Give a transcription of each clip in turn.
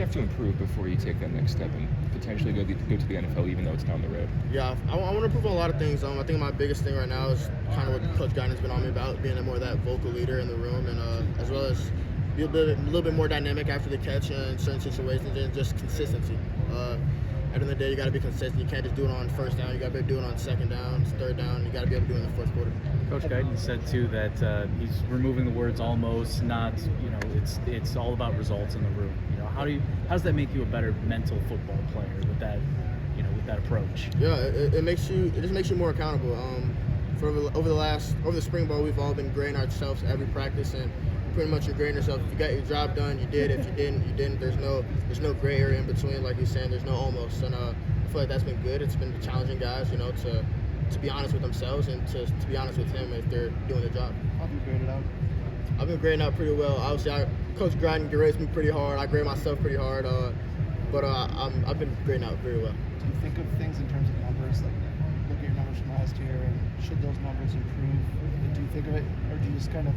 you have to improve before you take that next step and potentially go to the NFL, even though it's down the road? Yeah, I want to improve on a lot of things. I think my biggest thing right now is kind of what Coach Guyton's been on me about, being more of that vocal leader in the room, and as well as be a little bit more dynamic after the catch in certain situations, and just consistency. At the end of the day, you got to be consistent. You can't just do it on first down. You got to be able to do it on second down, third down. You got to be able to do it in the fourth quarter. Coach Guyton said too that he's removing the words almost, not, it's all about results in the room. How does that make you a better mental football player with that approach? Yeah, it just makes you more accountable. Over the spring ball, we've all been grading ourselves every practice, and pretty much you're grading yourself. If you got your job done, you did. If you didn't, you didn't. There's no gray area in between, like you're saying. There's no almost, and I feel like that's been good. It's been challenging guys, to be honest with themselves and to be honest with him if they're doing their job. How have you graded out? I've been grading out pretty well. Obviously, Coach Guyton grades me pretty hard. I grade myself pretty hard, but I've been grading out very well. Do you think of things in terms of numbers, like look at your numbers from last year, and should those numbers improve? Do you think of it, or do you just kind of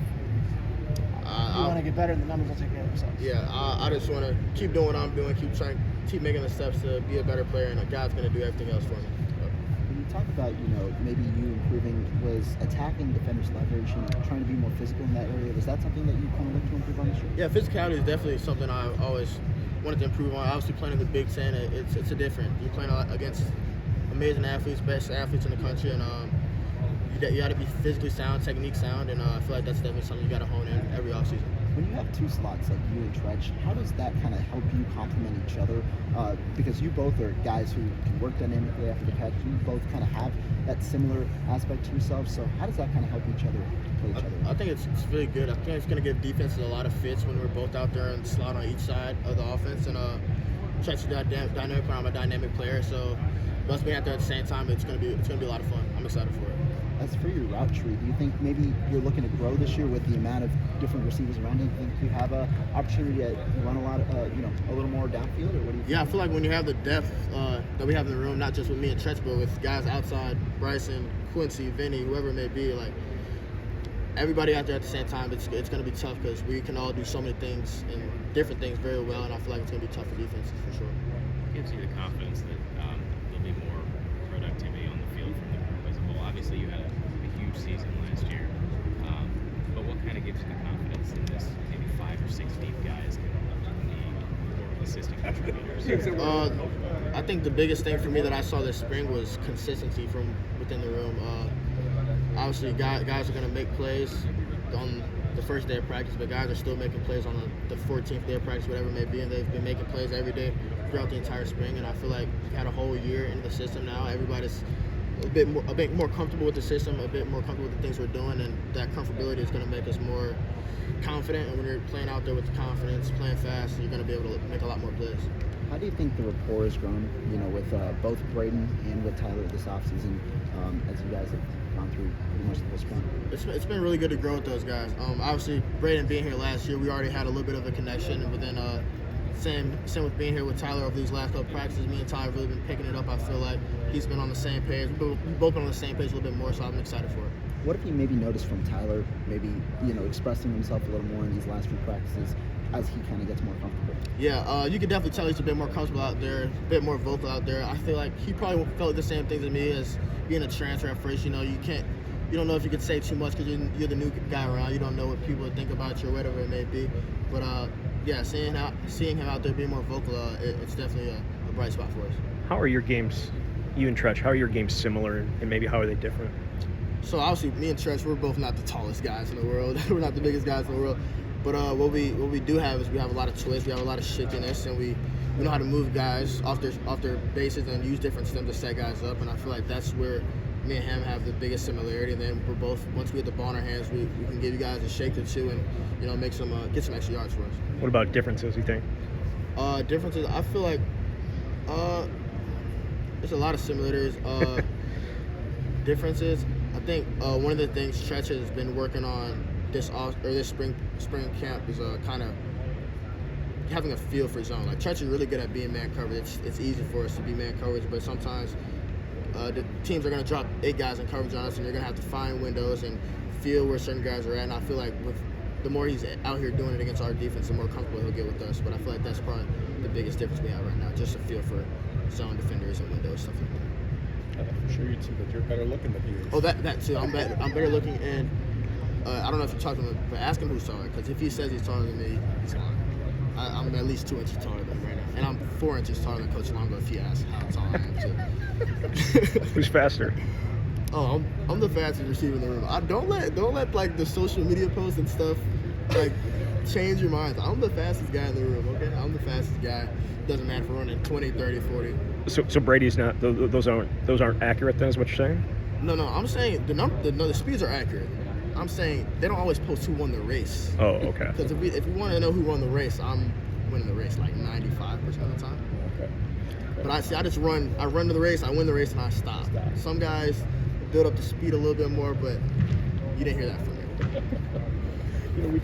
you want to get better, and the numbers will take care of themselves? Yeah, I just want to keep doing what I'm doing, keep making the steps to be a better player, and God's going to do everything else for me. When you talk about, maybe you improving, was attacking defenders' leverage and trying to be more physical in that area, was that something that you kind of look to improve on this year? Yeah, physicality is definitely something I always wanted to improve on. Obviously, playing in the Big Ten, it's a different. You're playing against amazing athletes, best athletes in the country, and you got to be physically sound, technique sound, and I feel like that's definitely something you got to hone in every offseason. When you have two slots like you and Tretch, how does that kind of help you complement each other? Because you both are guys who can work dynamically after the catch. You both kind of have that similar aspect to yourselves. So how does that kind of help each other play each other? I think it's really good. I think it's going to give defenses a lot of fits when we're both out there and slot on each side of the offense. And Tretch is a dynamic player. I'm a dynamic player. So us being out there at the same time, it's going to be a lot of fun. I'm excited for it. As for your route tree, do you think maybe you're looking to grow this year with the amount of different receivers around you? Do you think you have an opportunity to run a lot of, a little more downfield, or what do you think? Yeah, I feel like when you have the depth that we have in the room, not just with me and Tretch, but with guys outside, Bryson, Quincy, Vinny, whoever it may be, like everybody out there at the same time, it's going to be tough because we can all do so many things and different things very well, and I feel like it's going to be tough for defenses for sure. It gives you the confidence that there'll be more productivity on the field from the group as a whole. Obviously, you had a huge season last year, but what kind of gives you the confidence in this maybe 5 or 6 deep guys can be more assistant contributors? I think the biggest thing for me that I saw this spring was consistency from within the room. Obviously, guys are going to make plays on the first day of practice, but guys are still making plays on the 14th day of practice, whatever it may be, and they've been making plays every day throughout the entire spring. And I feel like we've had a whole year in the system now. Everybody's a bit more comfortable with the system, a bit more comfortable with the things we're doing, and that comfortability is going to make us more confident. And when you're playing out there with the confidence, playing fast, you're going to be able to make a lot more plays. How do you think the rapport has grown, with both Braden and with Tyler this offseason, as you guys have gone through pretty much the whole spring? It's been really good to grow with those guys. Obviously, Braden being here last year, we already had a little bit of a connection, but then same with being here with Tyler over these last couple practices. Me and Tyler have really been picking it up. I feel like he's been on the same page. We've both been on the same page a little bit more, so I'm excited for it. What have you maybe noticed from Tyler, maybe, expressing himself a little more in these last few practices as he kind of gets more comfortable? Yeah, you can definitely tell he's a bit more comfortable out there, a bit more vocal out there. I feel like he probably felt the same things as me as being a transfer at first. You don't know if you could say too much because you're the new guy around. You don't know what people would think about you or whatever it may be. But seeing him out there being more vocal, it's definitely a bright spot for us. How are your games, you and Tretch, how are your games similar, and maybe how are they different? So obviously, me and Tretch, we're both not the tallest guys in the world. We're not the biggest guys in the world. But what we do have is we have a lot of twist, we have a lot of shiftiness, and we know how to move guys off their bases and use different stems to set guys up. And I feel like that's where me and him have the biggest similarity. And then we're both, once we get the ball in our hands, we can give you guys a shake or two and make get some extra yards for us. What about differences, you think? Differences, I feel like there's a lot of similarities. Differences, I think one of the things Tretch has been working on this spring camp is kind of having a feel for zone. Like Tretch is really good at being man coverage. It's easy for us to be man coverage, but sometimes the teams are going to drop 8 guys in coverage on us, and you're going to have to find windows and feel where certain guys are at. And I feel like the more he's out here doing it against our defense, the more comfortable he'll get with us. But I feel like that's probably the biggest difference we have right now. Just a feel for zone defenders and windows, stuff like that. I'm sure you too, but you're better looking than he is. Oh, that too. I'm better looking, and I don't know if you talked to him, but ask him who's taller. Because if he says he's taller than me, he's lying. I'm at least 2 inches taller than him right now, and I'm 4 inches taller than Coach Longo. If he asks how tall I am too. Who's faster? Oh, I'm the fastest receiver in the room. Don't let like the social media posts and stuff like change your minds. I'm the fastest guy in the room. Okay, I'm the fastest guy. Doesn't matter if we're running 20, 30, 40. So Brady's not. Those aren't accurate. Then is what you're saying? No. I'm saying the speeds are accurate. I'm saying they don't always post who won the race. Oh, okay. Because if you want to know who won the race, I'm winning the race like 95% of the time. Okay. But I just run. I run to the race. I win the race, and I stop. Some guys build up the speed a little bit more, but you didn't hear that from me. You know, we